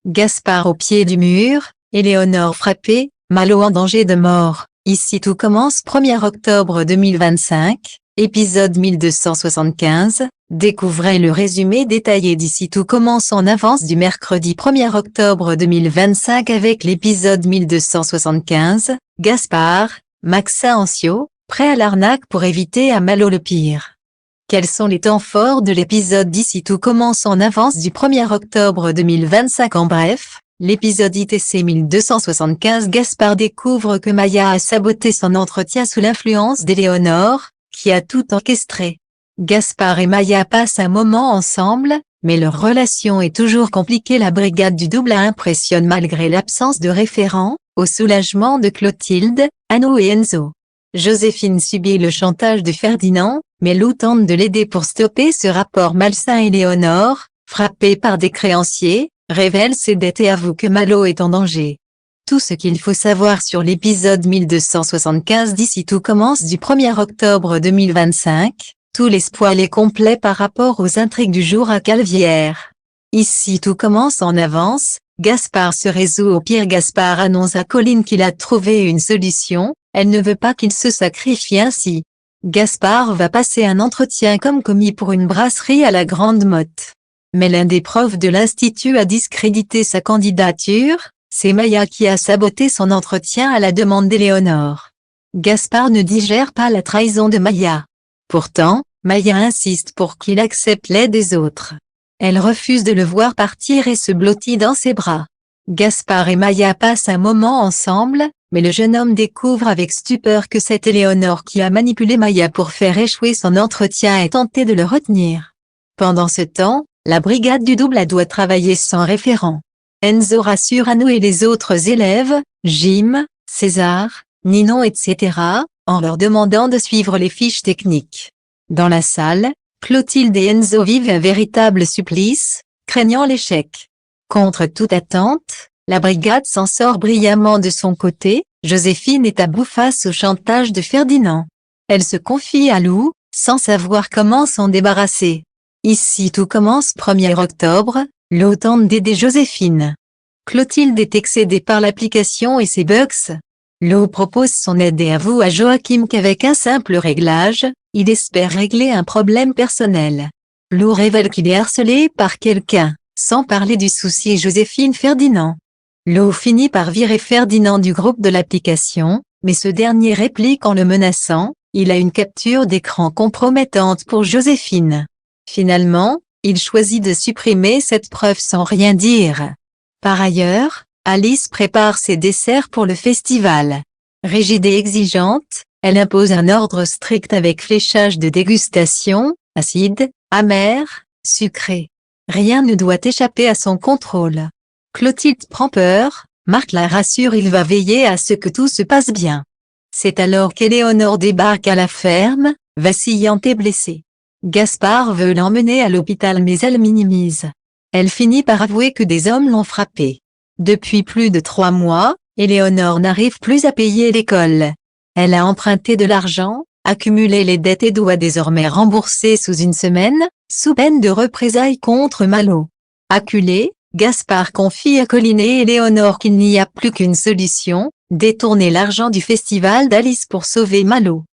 Gaspard au pied du mur, Éléonore frappée, Malo en danger de mort. Ici tout commence 1er octobre 2025, épisode 1275. Découvrez le résumé détaillé d'Ici tout commence en avance du mercredi 1er octobre 2025 avec l'épisode 1275. Gaspard, Maxence Ancio, prêt à l'arnaque pour éviter à Malo le pire. Quels sont les temps forts de l'épisode d'Ici tout commence en avance du 1er octobre 2025 en bref, l'épisode ITC 1275 Gaspard découvre que Maya a saboté son entretien sous l'influence d'Éléonore, qui a tout orchestré. Gaspard et Maya passent un moment ensemble, mais leur relation est toujours compliquée. La brigade du double impressionne malgré l'absence de référent, au soulagement de Clotilde, Anno et Enzo. Joséphine subit le chantage de Ferdinand, mais Lou tente de l'aider pour stopper ce rapport malsain. Éléonore, frappée par des créanciers, révèle ses dettes et avoue que Malo est en danger. Tout ce qu'il faut savoir sur l'épisode 1275 d'Ici tout commence du 1er octobre 2025, tout l'espoir est complet par rapport aux intrigues du jour à Calvière. Ici tout commence en avance, Gaspard se résout au pire. Gaspard annonce à Colline qu'il a trouvé une solution, elle ne veut pas qu'il se sacrifie ainsi. Gaspard va passer un entretien comme commis pour une brasserie à la Grande Motte. Mais l'un des profs de l'institut a discrédité sa candidature, c'est Maya qui a saboté son entretien à la demande d'Éléonore. Gaspard ne digère pas la trahison de Maya. Pourtant, Maya insiste pour qu'il accepte l'aide des autres. Elle refuse de le voir partir et se blottit dans ses bras. Gaspard et Maya passent un moment ensemble, mais le jeune homme découvre avec stupeur que c'est Éléonore qui a manipulé Maya pour faire échouer son entretien et tenter de le retenir. Pendant ce temps, la brigade du double doit travailler sans référent. Enzo rassure Anno et les autres élèves, Jim, César, Ninon etc., en leur demandant de suivre les fiches techniques. Dans la salle, Clotilde et Enzo vivent un véritable supplice, craignant l'échec. Contre toute attente, la brigade s'en sort brillamment de son côté. Joséphine est à bout face au chantage de Ferdinand. Elle se confie à Lou, sans savoir comment s'en débarrasser. Ici tout commence 1er octobre, Lou tente d'aider Joséphine. Clotilde est excédée par l'application et ses bugs. Lou propose son aide et avoue à Joachim qu'avec un simple réglage, il espère régler un problème personnel. Lou révèle qu'il est harcelé par quelqu'un, sans parler du souci Joséphine Ferdinand. Lou finit par virer Ferdinand du groupe de l'application, mais ce dernier réplique en le menaçant, il a une capture d'écran compromettante pour Joséphine. Finalement, il choisit de supprimer cette preuve sans rien dire. Par ailleurs, Alice prépare ses desserts pour le festival. Rigide et exigeante, elle impose un ordre strict avec fléchage de dégustation, acide, amer, sucré. Rien ne doit échapper à son contrôle. Clotilde prend peur, Marc la rassure, il va veiller à ce que tout se passe bien. C'est alors qu'Éléonore débarque à la ferme, vacillante et blessée. Gaspard veut l'emmener à l'hôpital mais elle minimise. Elle finit par avouer que des hommes l'ont frappée. Depuis plus de 3 mois, Éléonore n'arrive plus à payer l'école. Elle a emprunté de l'argent, accumulé les dettes et doit désormais rembourser sous une semaine, sous peine de représailles contre Malo. Acculé, Gaspard confie à Colline et Éléonore qu'il n'y a plus qu'une solution, détourner l'argent du festival d'Alice pour sauver Malo.